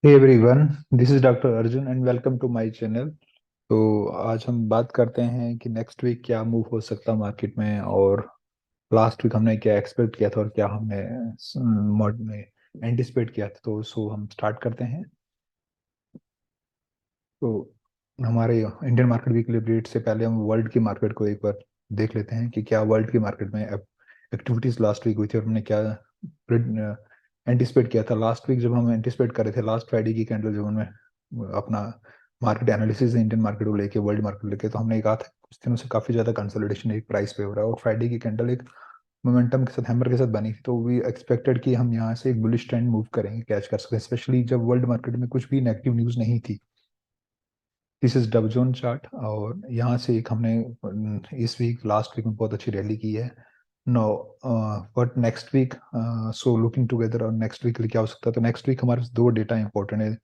Hey everyone, this is doctor Arjun and welcome to my channel. तो आज हम बात करते हैं कि नेक्स्ट वीक क्या मूव हो सकता है मार्केट में, और लास्ट वीक हमने क्या एक्सपेक्ट किया था और क्या हमने एंटिसिपेट किया था। तो हम स्टार्ट करते हैं। तो हमारे इंडियन मार्केट वीकली अपडेट से पहले हम वर्ल्ड की मार्केट को एक बार देख लेते हैं कि क्या वर्ल्ड की मार्केट में एक्टिविटीज लास्ट वीक हुई थी और हमने क्या एंटिसिपेट किया था। लास्ट वीक जब हम एंटिसिपेट कर रहे थे, लास्ट फ्राइडे की कैंडल जब हमने अपना मार्केट एनालिसिस इंडियन मार्केट को लेके वर्ल्ड मार्केट को लेके, तो हमने कहा था कुछ दिनों से काफी ज्यादा कंसोलिडेशन एक प्राइस पे हो रहा है और फ्राइडे की कैंडल एक मोमेंटम के साथ, हैमर के साथ बनी थी। तो वी एक्सपेक्टेड कि हम यहाँ से एक बुलिश ट्रेंड मूव करेंगे, कैच कर सकते हैं, स्पेशली जब वर्ल्ड मार्केट में कुछ भी नेगेटिव न्यूज नहीं थी। This is Dove zone chart, और यहाँ से एक हमने इस वीक लास्ट वीक में बहुत अच्छी रैली की है। No, but next week, so looking together, और नेक्स्ट वीक के लिए क्या हो सकता है। तो नेक्स्ट वीक हमारे पास दो डेटा इंपॉर्टेंट है,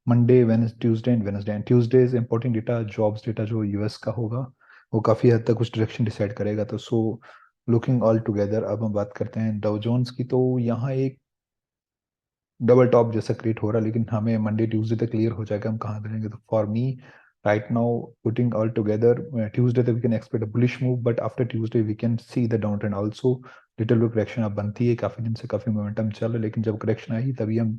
Monday Tuesday and Wednesday. And Tuesday is important data, jobs data जो यूएस का होगा, वो काफी हद तक उस डायरेक्शन डिसाइड करेगा। तो लुकिंग ऑल टुगेदर, अब हम बात करते हैं डाउ जोन्स की। तो यहाँ एक डबल टॉप जैसा क्रिएट हो रहा है, लेकिन हमें मंडे ट्यूसडे तक क्लियर हो जाएगा हम कहाँ करेंगे। तो for me right now, putting all together, Tuesday तक we can expect a bullish move, but after Tuesday we can see the down trend also. Little bit correction अब बनती है, काफी दिन से काफी मोमेंटम चल रहा है, लेकिन जब करेक्शन आई तभी हम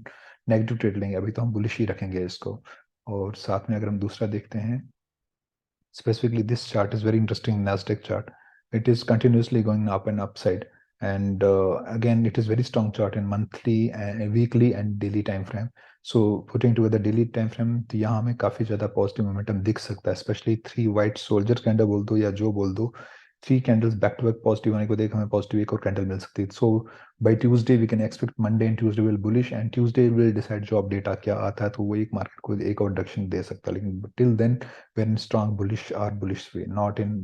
नेगेटिव ट्रेड लेंगे। अभी तो हम बुलिश ही रखेंगे इसको। और साथ में अगर हम दूसरा देखते हैं, specifically this chart is very interesting, Nasdaq chart. It is continuously going up and upside, and again it is very strong chart in monthly, weekly and daily time frame. So putting together daily time frame, तो यहाँ हमें काफी ज्यादा positive momentum दिख सकता है, specially three white soldier candle बोल दो या जो बोल दो, three candles back to back positive होने को देख हमें पॉजिटिव एक और कैंडल मिल सकती है। So by Tuesday we can expect Monday and Tuesday will bullish, and Tuesday will decide job data क्या आता है, तो वो एक मार्केट को एक और डायरेक्शन दे सकता है। लेकिन till then we're in strong bullish way, not in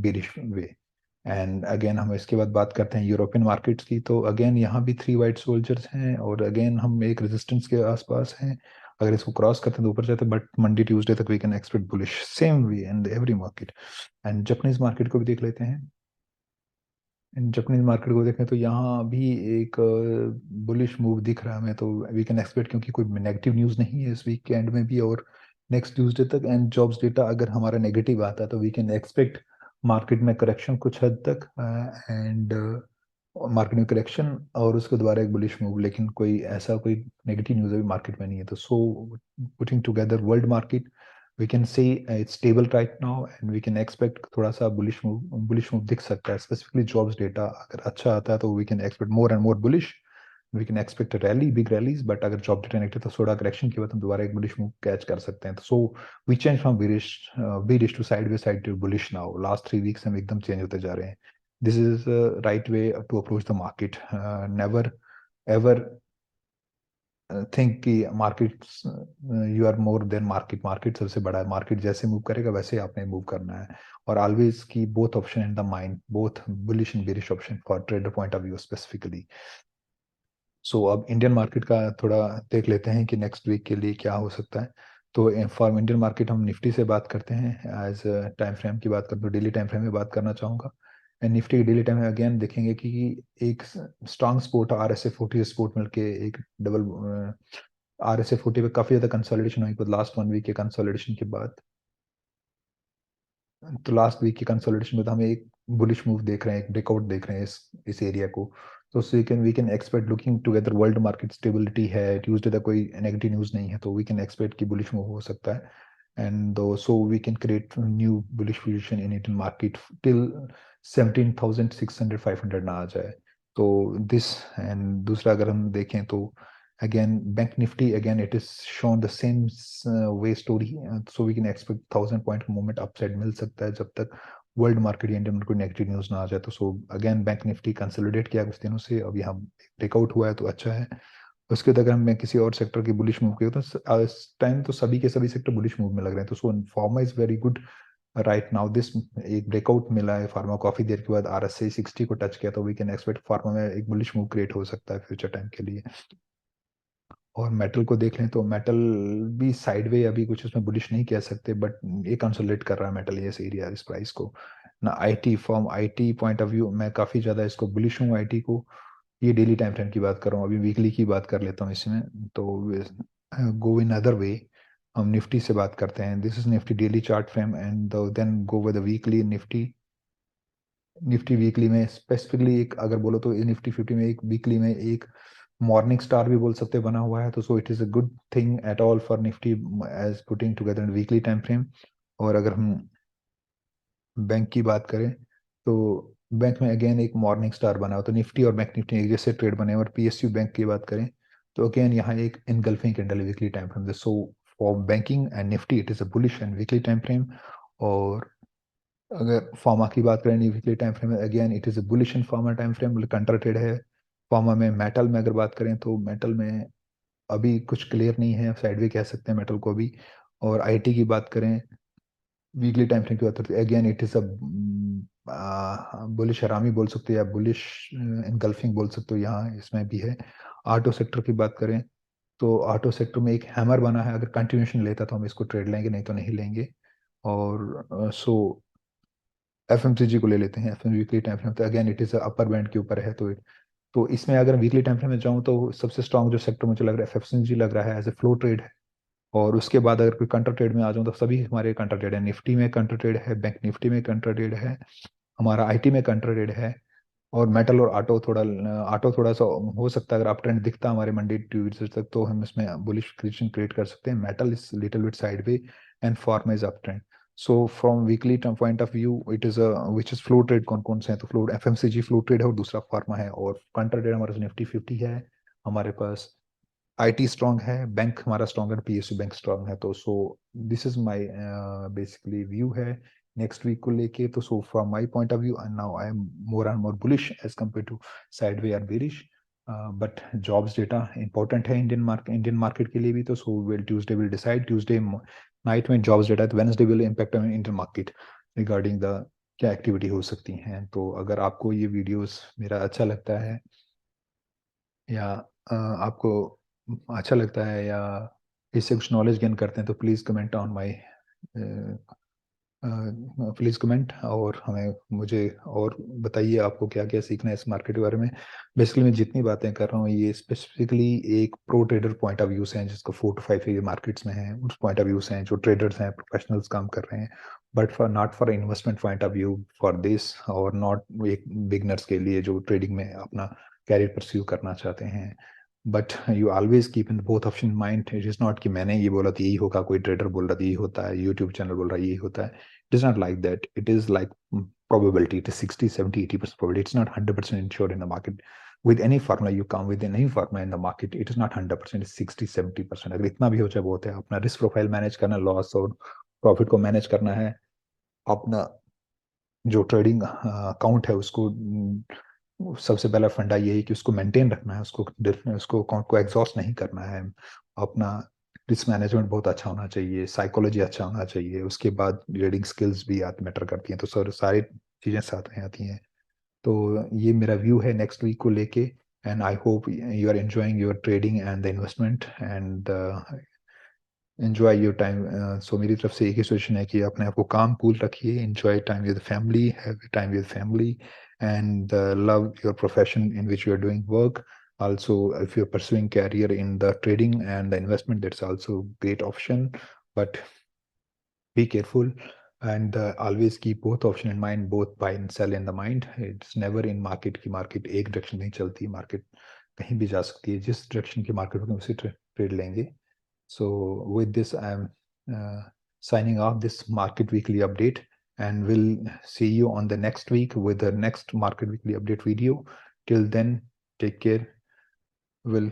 bearish way. And again हम इसके बाद बात करते हैं यूरोपियन मार्केट्स की। तो अगेन यहाँ भी थ्री वाइट सोल्जर्स हैं, और अगेन हम एक रेजिस्टेंस के आसपास हैं। अगर इसको क्रॉस करते हैं तो ऊपर जाते हैं, बट मंडे ट्यूसडे तक we can expect bullish, same way in every market. And Japanese market को भी देख लेते हैं। इन जापानीज मार्केट को देखें तो यहाँ भी एक बुलिश मूव दिख रहा है हमें, तो वी कैन एक्सपेक्ट, क्योंकि कोई नेगेटिव न्यूज़ नहीं है इस वीक के एंड में भी और नेक्स्ट ट्यूसडे तक। एंड जॉब्स डेटा अगर हमारा नेगेटिव आता है तो वी कैन एक्सपेक्ट मार्केट में करेक्शन कुछ हद तक, एंड मार्केट में करेक्शन और उसके द्वारा एक बुलिश मूव। लेकिन कोई ऐसा कोई नेगेटिव न्यूज़ अभी मार्केट में नहीं है। तो putting together world market, we can say it's stable right now and we can expect थोड़ा सा बुलिश मूव दिख सकता है, स्पेसिफिकली जॉब्स डेटा अगर अच्छा आता है तो we can expect more and more bullish, we can expect a rally, big rallies। But अगर जॉब डेटा नेगेटिव तो थोड़ा करेक्शन के बाद हम दोबारा एक बुलिश मूव कैच कर सकते हैं। तो we change from bearish to side to bullish now. Last 3 weeks हम एकदम चेंज होते जा रहे हैं। This is right way to approach the market. Never ever think कि market, you are more than market, market सबसे बड़ा है, मार्केट जैसे मूव करेगा वैसे आपने मूव करना है। और ऑलवेज की both option in the mind, both bullish and bearish option for trader point of view specifically. अब इंडियन मार्केट का थोड़ा देख लेते हैं कि नेक्स्ट वीक के लिए क्या हो सकता है। तो फॉर इंडियन मार्केट हम निफ्टी से बात करते हैं। एज टाइम फ्रेम की बात करें तो डेली टाइम फ्रेम में बात करना चाहूँगा। एंड निफ्टी के डेली टाइम में अगेन देखेंगे कि एक strong support R S A 40 support मिलके एक डबल आर एस ए 40 पे काफी ज्यादा कंसोलिडेशन हुई लास्ट 1 वीक के कंसोलिडेशन के बाद। तो लास्ट वीक की कंसोलिडेशन में तो हमें एक बुलिश मूव देख रहे हैं, एक ब्रेकआउट देख रहे हैं इस एरिया को। तो we can expect, looking together world market stability है, ट्यूसडे तक कोई नेगेटिव न्यूज नहीं है, तो वी कैन एक्सपेक्ट कि बुलिश मूव हो सकता है। And we can create new bullish position in Indian market till 17,600 500 ना आ जाए। तो दिस, एंड दूसरा अगर हम देखें तो again bank nifty, again it is shown the same way story, so we can expect 1,000 point movement upside मिल सकता है जब तक वर्ल्ड मार्केट या इंडियन मार्केट नेगेटिव न्यूज ना आ जाए। तो अगेन बैंक निफ्टी कंसोलिडेट किया कुछ दिनों से, अब यहाँ ब्रेकआउट हुआ है तो अच्छा है। उसके बाद अगर हम किसी और सेक्टर की बुलिश मूव की तो इस टाइम तो सभी के सभी सेक्टर बुलिश मूव में लग रहे हैं। तो pharma is very good right now. This एक ब्रेकआउट मिला है फार्मा, काफी देर के बाद आर एस 60 को टच किया, तो वी कैन एक्सपेक्ट फार्मा में एक बुलिश मूव क्रिएट हो सकता है फ्यूचर टाइम के लिए। और मेटल को देख लें तो मेटल भी साइडवे, अभी कुछ उसमें बुलिश नहीं कह सकते, बट ये कंसोलिडेट कर रहा है मेटल ये एरिया इस प्राइस को ना। IT, from IT point of view मैं काफी ज्यादा इसको बुलिश हूँ आईटी को। ये डेली टाइम फ्रेम की बात कर रहा हूँ, अभी वीकली की बात कर लेता हूँ इसमें। तो go in other way, हम निफ्टी से बात करते हैं. This is Nifty daily chart frame and then go with weekly Nifty. Nifty weekly में स्पेसिफिकली एक अगर बोलो तो निफ्टी 50 में एक वीकली में एक मॉर्निंग स्टार भी बोल सकते हैं बना हुआ है. तो so it is a good thing at all for Nifty as putting together in weekly time frame. और अगर हम बैंक की बात करें तो बैंक में अगेन एक मॉर्निंग स्टार बना हो. तो निफ्टी और बैंक निफ्टी एक जैसे ट्रेड बने. और पीएसयू बैंक की बात करें तो अगेन यहाँ एक engulfing candle weekly time frame. So for banking and Nifty it is a bullish and weekly time frame. और अगर फार्मा की बात करें वीकली टाइम फ्रेम में again it is a bullish in pharma time frame, कंट्रा trade है. Pharma में metal में अगर बात करें तो मेटल में अभी कुछ क्लियर नहीं है, साइडवे कह सकते हैं मेटल को अभी. और आईटी की बात करें वीकली टाइम फ्रेम की बात करते हैं again it is a bullish हरामी बोल सकते हो या बुलिश इनगल्फिंग बोल सकते हो, यहाँ इसमें भी है. ऑटो सेक्टर की बात करें तो ऑटो सेक्टर में एक हैमर बना है. अगर कंटिन्यूशन लेता तो हम इसको ट्रेड लेंगे, नहीं तो नहीं लेंगे. और सो एफएमसीजी को ले लेते हैं. एफएम वीकली टाइम फ्रेम तो again it is upper band के ऊपर है. तो इसमें अगर वीकली टाइम फ्रेम में जाऊँ तो सबसे स्ट्रॉन्ग जो सेक्टर मुझे लग रहा है एफएमसीजी लग रहा है एज ए फ्लो ट्रेड है. और उसके बाद अगर कोई कंट्रा ट्रेड में आ जाऊँ तो सभी हमारे कंट्रा ट्रेड है. निफ्टी में कंट्रा ट्रेड है, बैंक निफ्टी में कंट्रा ट्रेड है, हमारा आईटी में कंट्रा ट्रेड है. और मेटल और ऑटो थोड़ा सा हो सकता है अगर अप ट्रेंड दिखता है हमारे मंडे ट्यूजडे तक तो हम इसमें बुलिश क्रिएशन क्रिएट कर सकते हैं. Metal is little bit sideway and pharma is up trend. So from weekly term point of view it is which is flow trade. कौन कौन से हैं तो फ्लो एफएमसीजी फ्लो ट्रेड है और दूसरा फार्मा है. और कंट्रा ट्रेड हमारे निफ्टी 50 है, हमारे पास आईटी स्ट्रांग है, बैंक हमारा स्ट्रांग है, पीएसयू बैंक स्ट्रांग है. तो so this is my basically view है नेक्स्ट वीक को लेके. तो so from my point of view and now I am more and more bullish as compare to sideway और bearish. But jobs data important है Indian market के लिए भी. तो so will Tuesday will decide. Tuesday night में jobs data है, Wednesday will impact on Indian market regarding the क्या activity हो सकती हैं. तो अगर आपको ये वीडियोस मेरा अच्छा लगता है या आपको अच्छा लगता है या इससे कुछ नॉलेज गेन करते हैं तो please comment on my please comment और हमें मुझे और बताइए आपको क्या क्या सीखना है इस मार्केट के बारे में. बेसिकली मैं जितनी बातें कर रहा हूँ ये स्पेसिफिकली एक pro trader point of view से हैं जिसको 4 to 5 ईयर मार्केट्स में हैं, उस पॉइंट ऑफ व्यू से हैं जो ट्रेडर्स हैं, प्रोफेशनल्स काम कर रहे हैं. But for not for investment point of view for this, और नॉट एक बिगनर्स के लिए जो ट्रेडिंग में अपना कैरियर परस्यू करना चाहते हैं. But you always keep in both option in mind. It is not कि मैंने ये बोला तो यही होगा, कोई ट्रेडर बोल रहा था यही होता है, यूट्यूब चैनल बोल रहा है यही होता है. It is not like that. It is like probability. It is 60, 70, 80% probability. It's not 100% insured in the market. With any formula you come with any formula in the market, it is not 100%. It's 60, 70%. अगर इतना भी हो जाए बहुत है. अपना risk profile manage करना, loss और प्रॉफिट को मैनेज करना है. अपना जो ट्रेडिंग अकाउंट है उसको सबसे पहला फंडा यही कि उसको मेंटेन रखना है, उसको अकाउंट को एग्जॉस्ट नहीं करना है. अपना रिस्क मैनेजमेंट बहुत अच्छा होना चाहिए, साइकोलॉजी अच्छा होना चाहिए, उसके बाद रीडिंग स्किल्स भी मैटर करती हैं. तो सर सारी चीज़ें साथ में आती हैं. तो ये मेरा व्यू है नेक्स्ट वीक को लेके. And I hope you are enjoying your trading and the investment and enjoy your time. So मेरी तरफ से एक ही सजेशन है कि अपने आप को काम कूल रखिए, enjoy time with family, have time with family and love your profession in which you are doing work. Also, if you're pursuing career in the trading and the investment, that's also great option. But be careful and always keep both option in mind, both buy and sell in the mind. It's never in market की market एक direction नहीं चलती, market कहीं भी जा सकती है. जिस डायरेक्शन की market होगी उसी ट्रेड लेंगे. So with this, I'm signing off this market weekly update, and we'll see you on the next week with the next market weekly update video. Till then, take care. We'll